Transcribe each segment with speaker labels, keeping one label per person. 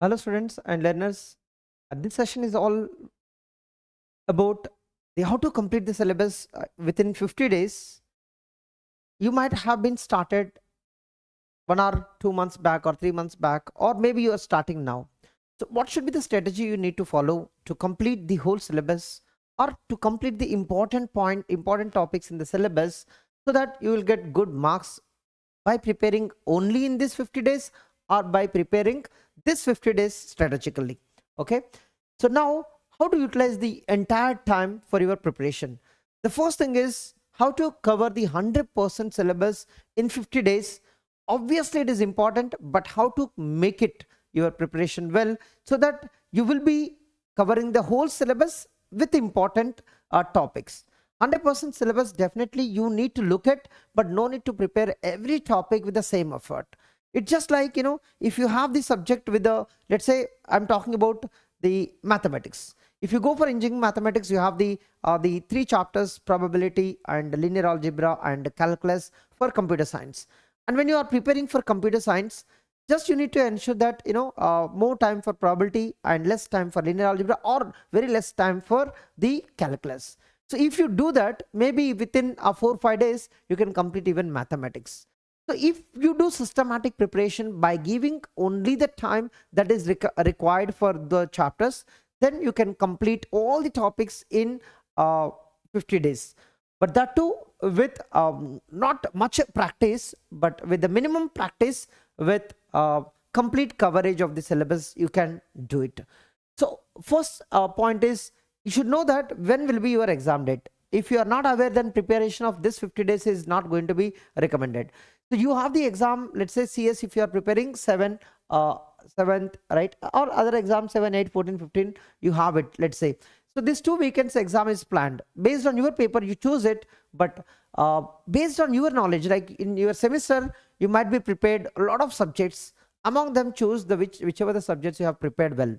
Speaker 1: Hello students and learners. This session is all about how to complete the syllabus within 50 days. You might have been started 1 or 2 months back or 3 months back, or maybe you are starting now. So what should be the strategy you need to follow to complete the whole syllabus, or to complete the important topics in the syllabus, so that you will get good marks by preparing only in this 50 days or by preparing this 50 days strategically. Okay, so now how to utilize the entire time for your preparation? The first thing is how to cover the 100% syllabus in 50 days. Obviously it is important, but how to make it your preparation well, so that you will be covering the whole syllabus with important topics. 100% syllabus, definitely you need to look at, but no need to prepare every topic with the same effort. It's just like, if you have the subject with the, let's say I'm talking about the mathematics. If you go for engineering mathematics, you have the 3 chapters: probability and linear algebra and calculus for computer science. And when you are preparing for computer science, just you need to ensure that more time for probability and less time for linear algebra, or very less time for the calculus. So if you do that, maybe within 4 or 5 days you can complete even mathematics. So if you do systematic preparation by giving only the time that is required for the chapters, then you can complete all the topics in 50 days. But that too with not much practice, but with the minimum practice, with complete coverage of the syllabus, you can do it. So first point is, you should know that when will be your exam date. If you are not aware, then preparation of this 50 days is not going to be recommended. So you have the exam, let's say CS, if you are preparing 7th, right, or other exam 7, 8, 14, 15, you have it, let's say. So this 2 weekends exam is planned based on your paper, you choose it, but based on your knowledge, like in your semester you might be prepared a lot of subjects. Among them, choose the whichever the subjects you have prepared well,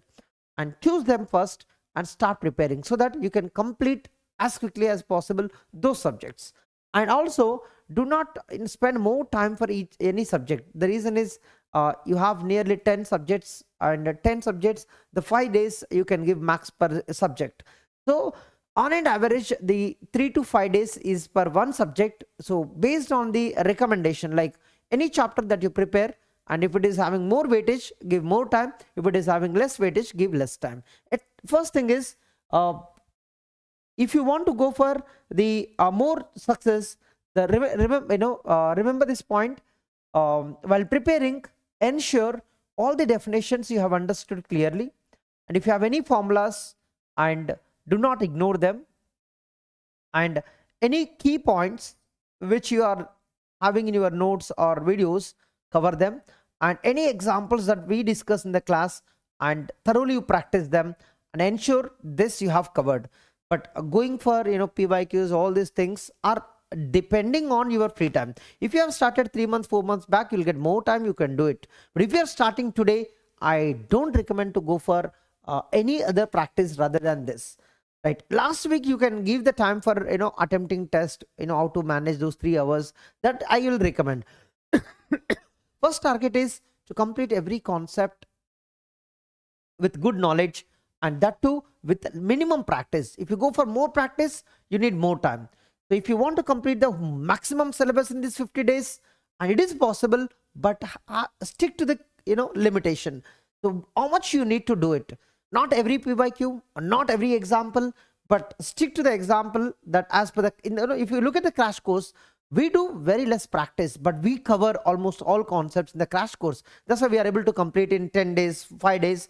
Speaker 1: and choose them first and start preparing, so that you can complete as quickly as possible those subjects. And also, do not spend more time for any subject. The reason is, you have nearly 10 subjects, and 10 subjects, the 5 days you can give max per subject. So on an average, the 3 to 5 days is per one subject. So based on the recommendation, like any chapter that you prepare, and if it is having more weightage, give more time. If it is having less weightage, give less time. First thing is, if you want to go for the more success, remember this point. While preparing, ensure all the definitions you have understood clearly, and if you have any formulas, and do not ignore them, and any key points which you are having in your notes or videos, cover them, and any examples that we discuss in the class, and thoroughly you practice them, and ensure this you have covered. But going for PYQs, all these things are depending on your free time. If you have started 3 months, 4 months back, you'll get more time, you can do it. But if you are starting today, I don't recommend to go for any other practice rather than this. Right, last week you can give the time for attempting test, how to manage those 3 hours, that I will recommend. First target is to complete every concept with good knowledge, and that too with minimum practice. If you go for more practice, you need more time. So if you want to complete the maximum syllabus in these 50 days, and it is possible, but stick to the limitation. So how much you need to do it? Not every PYQ, not every example, but stick to the example that as per the if you look at the crash course, we do very less practice, but we cover almost all concepts in the crash course. That's why we are able to complete in 10 days, 5 days.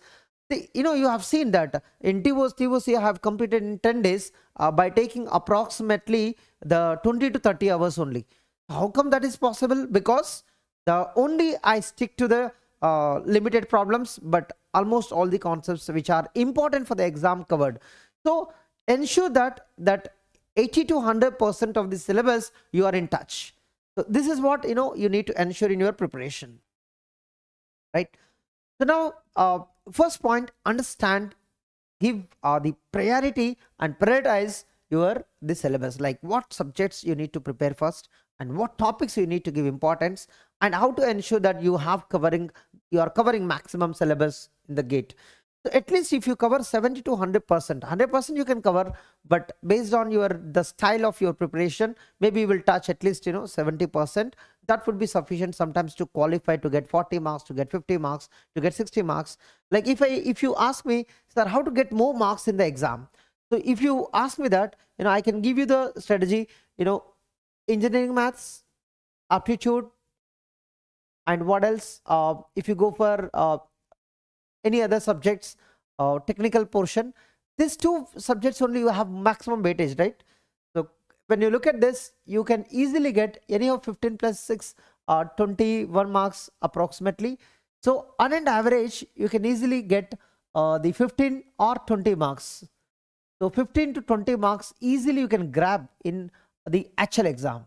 Speaker 1: You have seen that in TOC I have completed in 10 days by taking approximately the 20 to 30 hours only. How come that is possible? Because I stick to the limited problems, but almost all the concepts which are important for the exam covered. So ensure that 80 to 100% of the syllabus you are in touch. So this is what you need to ensure in your preparation, right? So now first point, understand, give the priority and prioritize the syllabus, like what subjects you need to prepare first and what topics you need to give importance, and how to ensure that you are covering maximum syllabus in the gate. So at least if you cover 70 to 100% you can cover, but based on the style of your preparation, maybe you will touch at least 70%. That would be sufficient sometimes to qualify, to get 40 marks, to get 50 marks, to get 60 marks. Like if you ask me, sir, how to get more marks in the exam, so if you ask me that, I can give you the strategy. Engineering maths, aptitude, and what else, if you go for any other subjects, technical portion, these two subjects only you have maximum weightage, right? So when you look at this, you can easily get any of 15 plus 6, 21 marks approximately. So on an average, you can easily get the 15 or 20 marks. So 15 to 20 marks easily you can grab in the actual exam.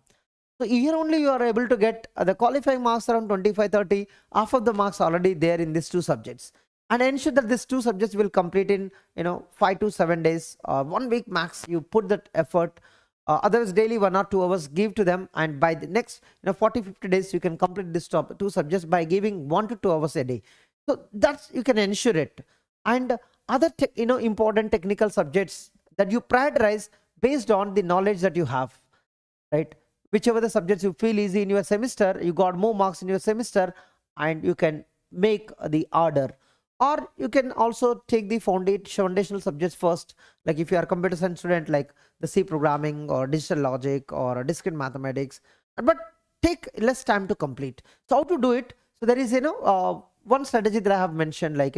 Speaker 1: So here only you are able to get the qualifying marks around 25-30. Half of the marks already there in these two subjects. And ensure that these two subjects will complete in 5 to 7 days, 1 week max. You put that effort. Otherwise, daily 1 or 2 hours give to them, and by the next 40-50 days you can complete this two subjects by giving 1 to 2 hours a day. So that's, you can ensure it. And other important technical subjects that you prioritize based on the knowledge that you have, right? Whichever the subjects you feel easy in your semester, you got more marks in your semester, and you can make the order. Or you can also take the foundational subjects first, like if you are a computer science student, like the C programming or digital logic or discrete mathematics, but take less time to complete. So how to do it? So there is one strategy that I have mentioned, like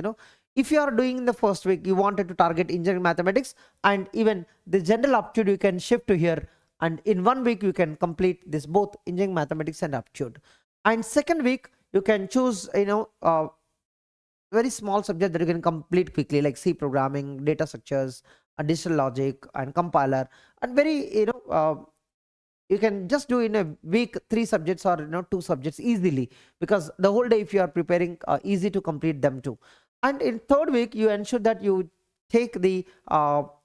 Speaker 1: if you are doing in the first week, you wanted to target engineering mathematics and even the general aptitude, you can shift to here, and in 1 week you can complete this both engineering mathematics and aptitude. And second week you can choose very small subject that you can complete quickly, like C programming, data structures, digital logic, and compiler, and very you can just do in a week 3 subjects or 2 subjects easily, because the whole day if you are preparing, easy to complete them too. And in third week you ensure that you take the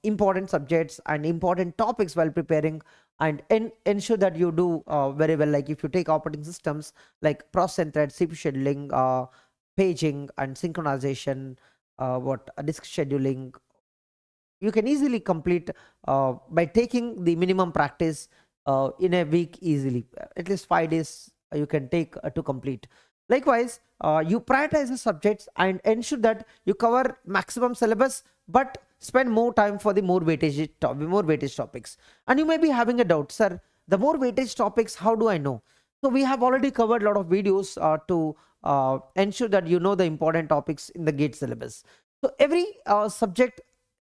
Speaker 1: important subjects and important topics while preparing, and ensure that you do very well. Like if you take operating systems like process and thread, CPU scheduling, paging and synchronization, disk scheduling, you can easily complete by taking the minimum practice in a week easily. At least 5 days you can take to complete. Likewise, you prioritize the subjects and ensure that you cover maximum syllabus, but spend more time for the more weightage topics. And you may be having a doubt, sir, the more weightage topics, how do I know? So we have already covered a lot of videos to ensure that you know the important topics in the GATE syllabus. So every subject,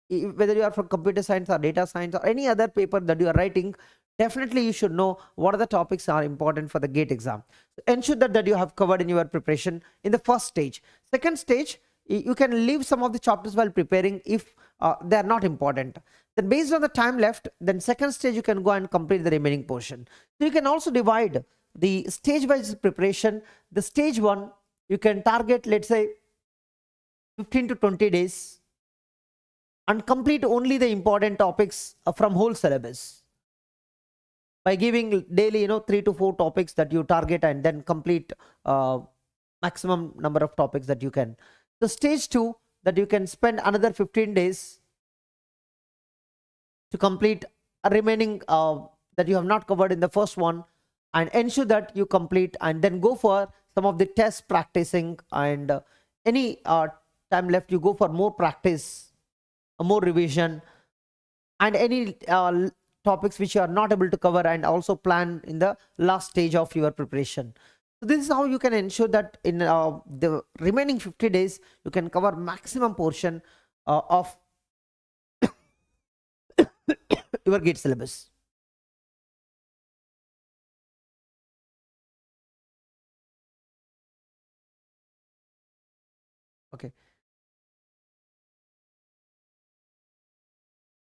Speaker 1: whether you are from computer science or data science or any other paper that you are writing, definitely you should know what are the topics are important for the GATE exam. So ensure that you have covered in your preparation in the first stage. Second stage, you can leave some of the chapters while preparing if they are not important. Then based on the time left, then second stage you can go and complete the remaining portion. So you can also divide the stage-wise preparation. The stage 1, you can target, let's say, 15 to 20 days and complete only the important topics from whole syllabus by giving daily 3 to 4 topics that you target, and then complete maximum number of topics that you can. The stage 2, that you can spend another 15 days to complete a remaining that you have not covered in the first one, and ensure that you complete, and then go for some of the test practicing, and any time left you go for more practice, more revision, and any topics which you are not able to cover, and also plan in the last stage of your preparation. So this is how you can ensure that in the remaining 50 days you can cover maximum portion of your GATE syllabus. Okay.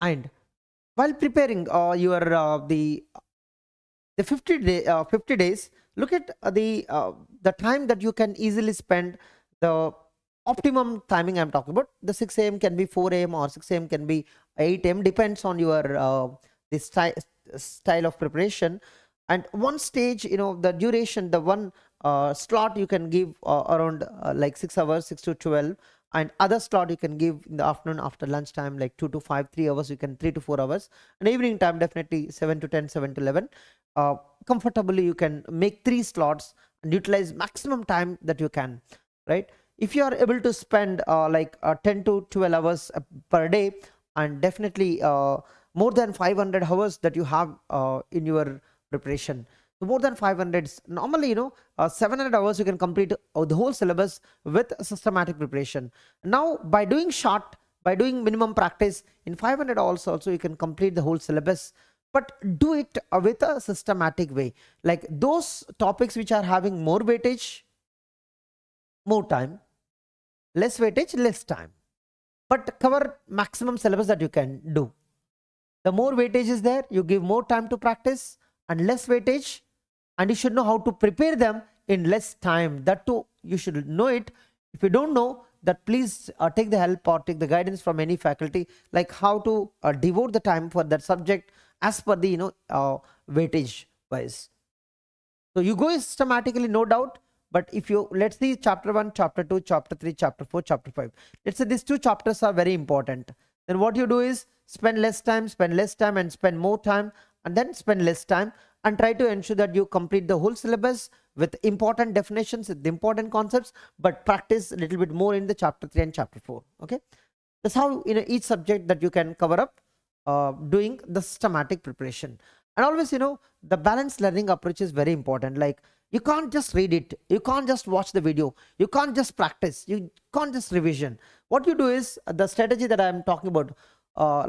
Speaker 1: And while preparing your the 50 days, look at the time that you can easily spend. The optimum timing I'm talking about, the 6 a.m. can be 4 a.m. or 6 a.m. can be 8 a.m. depends on your this style of preparation. And one stage, the duration, the one slot you can give around like 6 hours, 6 to 12, and other slot you can give in the afternoon after lunchtime, like 2 to 5, 3 hours, you can 3 to 4 hours, and evening time definitely 7 to 10, 7 to 11. Comfortably you can make 3 slots and utilize maximum time that you can, right? If you are able to spend 10 to 12 hours per day, and definitely more than 500 hours that you have in your preparation. So more than 500, normally 700 hours you can complete the whole syllabus with systematic preparation. Now by doing minimum practice in 500 hours also you can complete the whole syllabus, but do it with a systematic way. Like those topics which are having more weightage, more time, less weightage, less time, but cover maximum syllabus that you can do. The more weightage is there, you give more time to practice, and less weightage, and you should know how to prepare them in less time. That too, you should know it. If you don't know that, please take the help or take the guidance from any faculty, like how to devote the time for that subject as per the weightage wise. So you go systematically, no doubt. But if you, let's see chapter 1, chapter 2, chapter 3, chapter 4, chapter 5. Let's say these 2 chapters are very important. Then what you do is spend less time, and spend more time, and then spend less time, and try to ensure that you complete the whole syllabus with important definitions, with important concepts, but practice a little bit more in the chapter 3 and chapter 4. Okay, that's how each subject that you can cover up doing the systematic preparation. And always the balanced learning approach is very important. Like you can't just read it, you can't just watch the video, you can't just practice, you can't just revision. What you do is the strategy that I am talking about,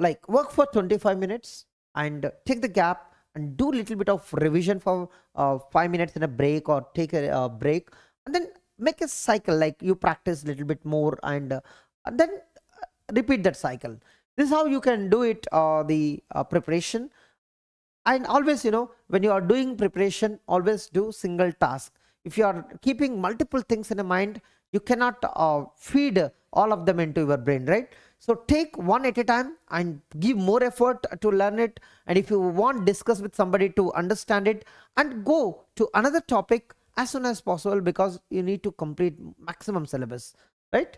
Speaker 1: like work for 25 minutes and take the gap and do a little bit of revision for 5 minutes in a break, or take a break, and then make a cycle, like you practice a little bit more, and then repeat that cycle. This is how you can do it, the preparation. And always when you are doing preparation, always do single task. If you are keeping multiple things in a mind, you cannot feed all of them into your brain, right? So take one at a time and give more effort to learn it. And if you want, discuss with somebody to understand it, and go to another topic as soon as possible, because you need to complete maximum syllabus, right?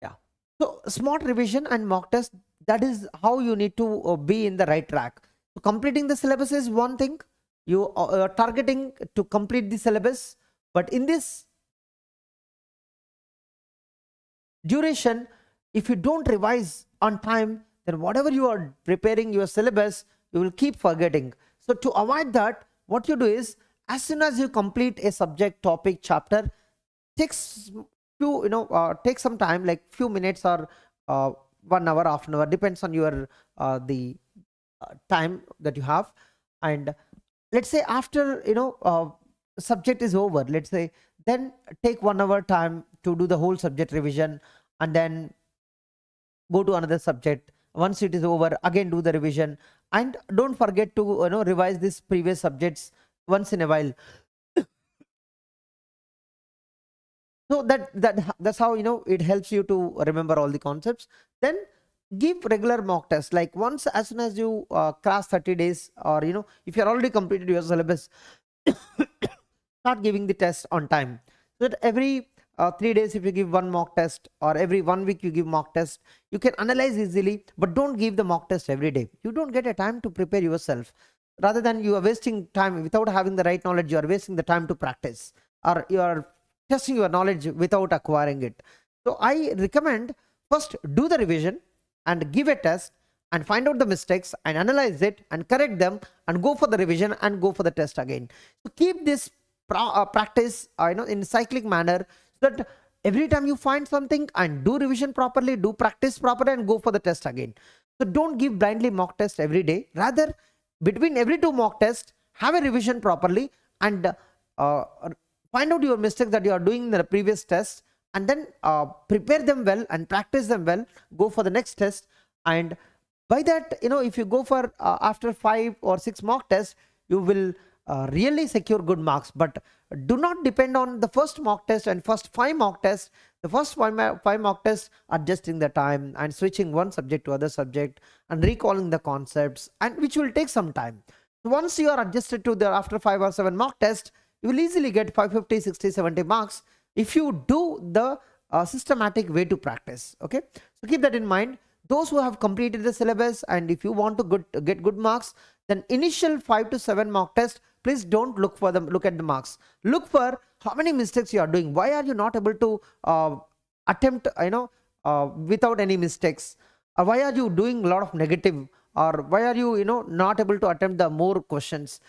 Speaker 1: Yeah. So smart revision and mock test, that is how you need to be in the right track. So completing the syllabus is one thing. You are targeting to complete the syllabus, but in this duration, if you don't revise on time, then whatever you are preparing your syllabus, you will keep forgetting. So to avoid that, what you do is, as soon as you complete a subject, topic, chapter, takes take some time, like few minutes or 1 hour, half an hour, depends on your the time that you have. And let's say after subject is over, let's say, then take 1 hour time to do the whole subject revision, and then go to another subject. Once it is over, again do the revision, and don't forget to revise these previous subjects once in a while. So that's how it helps you to remember all the concepts. Then give regular mock tests, like once, as soon as you cross 30 days, or if you're already completed your syllabus, start giving the test on time. So that every 3 days, if you give one mock test, or every 1 week you give mock test, you can analyze easily. But don't give the mock test every day. You don't get a time to prepare yourself. Rather than you are wasting time without having the right knowledge, you are wasting the time to practice, or you are testing your knowledge without acquiring it. So I recommend, first do the revision and give a test, and find out the mistakes and analyze it and correct them, and go for the revision and go for the test again. So keep this practice in cyclic manner, so that every time you find something, and do revision properly, do practice properly, and go for the test again. So don't give blindly mock test every day. Rather, between every 2 mock tests, have a revision properly, and find out your mistakes that you are doing in the previous test, and then prepare them well and practice them well, go for the next test. And by that, if you go for after 5 or 6 mock tests, you will really secure good marks. But do not depend on the first mock test and first 5 mock tests. The first five mock tests, adjusting the time and switching one subject to other subject and recalling the concepts, and which will take some time. Once you are adjusted to the after 5 or 7 mock tests, you will easily get 550, 60, 70 marks if you do the systematic way to practice. Okay, so keep that in mind. Those who have completed the syllabus, and if you want to get good marks, then initial 5 to 7 mock test, please don't look at the marks. Look for how many mistakes you are doing. Why are you not able to attempt without any mistakes, or why are you doing a lot of negative, or why are you not able to attempt the more questions?